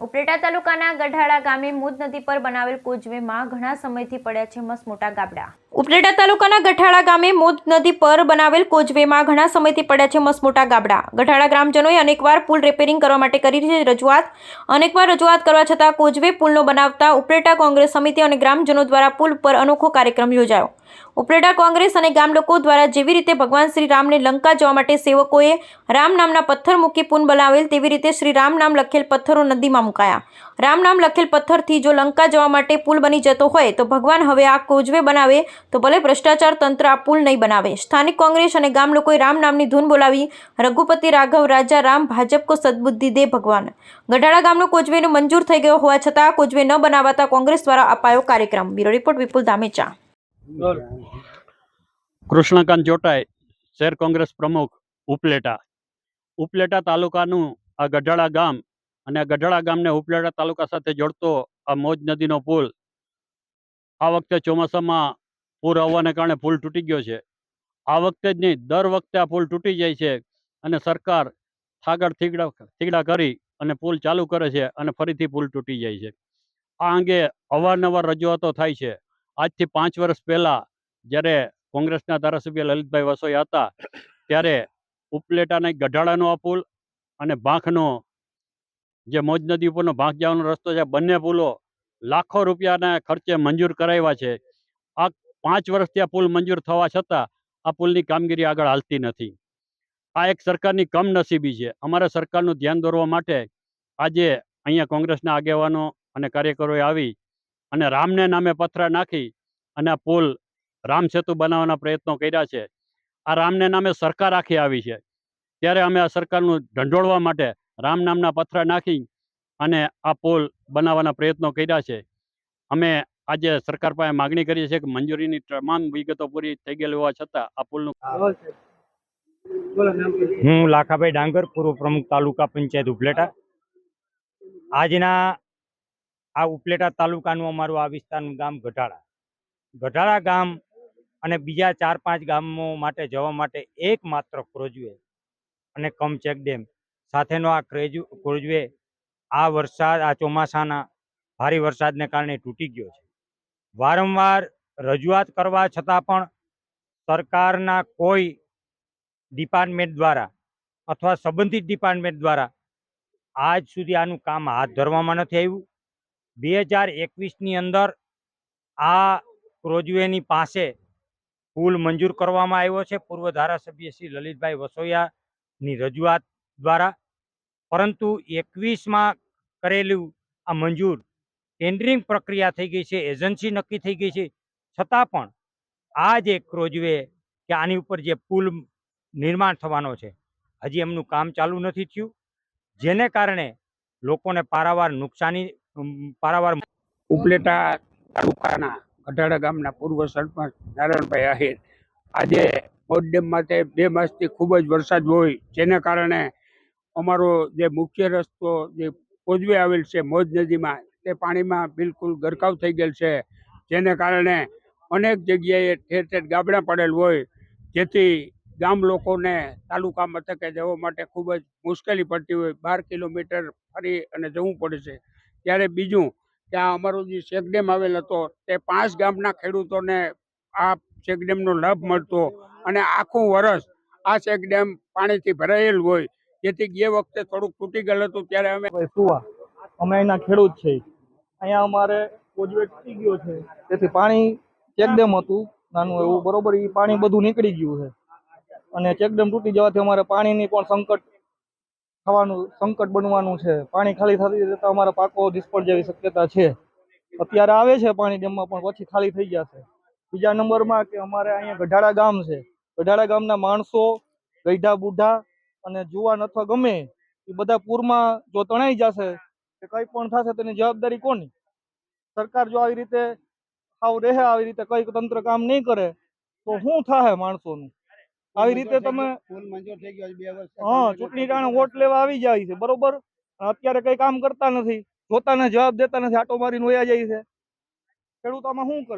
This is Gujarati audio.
ઉપલેટા તાલુકાના ગઢાળા ગામે મુદ નદી પર બનાવેલ કોઝવેમાં ઘણા સમયથી પડ્યા છે મસમોટા ગાબડા. ઉપલેટા તાલુકાના ગઢાળા ગામે મુદ નદી પર બનાવેલ કોઝવેમાં ઘણા સમયથી પડ્યા છે મસમોટા ગાબડા. ગઢાળા ગ્રામજનોએ અનેકવાર પુલ રિપેરિંગ કરવા માટે કરી રજૂઆત કરવા છતાં કોઝવે પુલનો બનાવતા ઉપલેટા કોંગ્રેસ સમિતિ અને ગ્રામજનો દ્વારા પુલ પર અનોખો કાર્યક્રમ યોજાયો. ઉપલેટા કોંગ્રેસ અને ગામ લોકો દ્વારા જેવી રીતે ભગવાન શ્રી રામને લંકા જવા માટે સેવકોએ રામ નામના પથ્થર મૂકી પુલ બનાવેલ, તેવી રીતે શ્રી રામ નામ લખેલ પથ્થરો નદીમાં મુકાયા. રામ નામ લખેલ પથ્થરથી જો લંકા જવા માટે પુલ બની જતો હોય તો ભગવાન હવે આ કોઝવે બનાવે તો ભલે ભ્રષ્ટાચાર તંત્ર આ પુલ નહીં બનાવે. સ્થાનિક કોંગ્રેસ અને ગામ લોકોએ રામ નામની ધૂન બોલાવી રઘુપતિ રાઘવ રાજા રામ ભાજપ કો સદબુદ્ધિ દે ભગવાન. ગઢાળા ગામનો કોઝવેનો મંજૂર થઈ ગયો હોવા છતાં કોઝવે ન બનાવાતા કોંગ્રેસ દ્વારા અપાયો કાર્યક્રમ. બ્યુરો રિપોર્ટ વિપુલ ધામેચા. કૃષ્ણકાંત ચોટાઈ, શહેર કોંગ્રેસ પ્રમુખ, ઉપલેટા તાલુકાનું આ ગઢાળા ગામ અને આ ગઢાળા ગામને ઉપલેટા તાલુકા સાથે જોડતો આ મોજ નદીનો પુલ આ વખતે ચોમાસામાં પૂર આવવાને કારણે પુલ તૂટી ગયો છે. આ વખતે જ નહીં, દર વખતે આ પુલ તૂટી જાય છે અને સરકાર થાગડ થીગડા કરી અને પુલ ચાલુ કરે છે અને ફરીથી પુલ તૂટી જાય છે. આ અંગે અવારનવાર રજૂઆતો થાય છે. આજથી 5 વર્ષ પહેલાં જ્યારે કોંગ્રેસના ધારાસભ્ય લલિતભાઈ વસોયા હતા ત્યારે ઉપલેટાના ગઢાળાનો આ પુલ અને ભાંખનો જે મોજ નદી ઉપરનો ભાંખ જવાનો રસ્તો છે, બંને પુલો લાખો રૂપિયાના ખર્ચે મંજૂર કરાવ્યા છે. આ 5 વર્ષથી આ પુલ મંજૂર થવા છતાં આ પુલની કામગીરી આગળ હાલતી નથી. આ એક સરકારની કમનસીબી છે. અમારા સરકારનું ધ્યાન દોરવા માટે આજે અહીંયા કોંગ્રેસના આગેવાનો અને કાર્યકરોએ આવી અને રામને નામે પથરા નાખી અને આ પુલ રામ સેતુ બનાવવાના પ્રયત્નો કર્યા છે. આ રામને નામે સરકાર આખી આવી છે, ત્યારે અમે આ સરકારનું ઢંઢોળવા માટે રામ નામના પથરા નાખી અને આ પુલ બનાવવાના પ્રયત્નો કર્યા છે. અમે આજે સરકાર પાસે માગણી કરીએ છીએ કે મંજૂરીની તમામ વિગતો પૂરી થઈ ગયેલી હોવા છતાં આ પુલનું. હું લાખાભાઈ ડાંગર, પૂર્વ પ્રમુખ તાલુકા પંચાયત ઉપલેટા. આજના આ ઉપલેટા તાલુકાનું અમારું આ વિસ્તારનું ગામ ગઢાળા ગામ અને બીજા 4-5 ગામો માટે જવા માટે એકમાત્ર કોઝવે અને કમ ચેકડેમ સાથેનો આ કોઝવે આ ચોમાસાના ભારે વરસાદને કારણે તૂટી ગયો છે. વારંવાર રજૂઆત કરવા છતાં પણ સરકારના કોઈ ડિપાર્ટમેન્ટ દ્વારા અથવા સંબંધિત ડિપાર્ટમેન્ટ દ્વારા આજ સુધી આનું કામ હાથ ધરવામાં નથી આવ્યું. 2021ની અંદર આ કોઝવેની પાસે પુલ મંજૂર કરવામાં આવ્યો છે પૂર્વ ધારાસભ્ય શ્રી લલિતભાઈ વસોયાની રજૂઆત દ્વારા, પરંતુ 21માં કરેલું આ મંજૂર ટેન્ડરિંગ પ્રક્રિયા થઈ ગઈ છે, એજન્સી નક્કી થઈ ગઈ છે, છતાં પણ આ જે કોઝવે કે આની ઉપર જે પુલ નિર્માણ થવાનો છે હજી એમનું કામ ચાલુ નથી થયું, જેને કારણે લોકોને પારાવાર ઉપલેટા તાલુકાના ગઢાળા ગામના પૂર્વ સરપંચ નારાયણભાઈ આહિર. આજે મોજ ડેમ માટે 2 માસથી ખૂબ જ વરસાદ હોય, જેને કારણે અમારો જે મુખ્ય રસ્તો જે કોઝવે આવેલ છે મોજ નદીમાં તે પાણીમાં બિલકુલ ગરકાવ થઈ ગયેલ છે, જેને કારણે અનેક જગ્યાએ ઠેર ઠેર ગાબડા પડેલ હોય, જેથી ગામ લોકોને તાલુકા મથકે જવા માટે ખૂબ જ મુશ્કેલી પડતી હોય. 12 કિલોમીટર ફરી અને જવું પડે છે. ત્યારે બીજું કે આ અમારો જે ચેકડેમ આવેલ હતો તે 5 ગામના ખેડૂતોને આ ચેકડેમનો લાભ મળતો અને આખું વર્ષ આ ચેકડેમ પાણીથી ભરાયેલ હોય, જેથી ગયા વખતે થોડુંક તૂટી ગયેલું હતું. ત્યારે અમે અહીંના ખેડૂત છે. અહીંયા અમારે કોઝવે તૂટી ગયો છે, તેથી પાણી ચેકડેમ હતું નાનું એવું, બરોબર, એ પાણી બધું નીકળી ગયું છે અને ચેકડેમ તૂટી જવાથી અમારે પાણીની પણ સંકટ બનવાનું છે. પાણી ખાલી થતી જતા અમારા પાકો નિષ્ફળ જેવી શક્યતા છે. અત્યારે આવે છે પાણી ડેમમાં, પણ પછી ખાલી થઈ જશે. બીજા નંબરમાં કે અમારે અહીંયા ગઢાળા ગામ છે. ગઢાળા ગામના માણસો, ગઈઢા બુઢા અને જુવાન અથવા ગમે એ બધા પૂરમાં જો તણાઈ જશે કે કંઈ પણ થશે તેની જવાબદારી કોની? સરકાર જો આવી રીતે આવી રીતે કઈ તંત્ર કામ નહીં કરે તો શું થાય માણસોનું? આવી રીતે તમે ચૂંટણી ટાણે વોટ લેવા આવી જાય છે, બરોબર, અત્યારે કઈ કામ કરતા નથી, જોતાને જવાબ દેતા નથી, આટો મારીને વયા જાય છે. ખેડૂતોમાં શું કરે?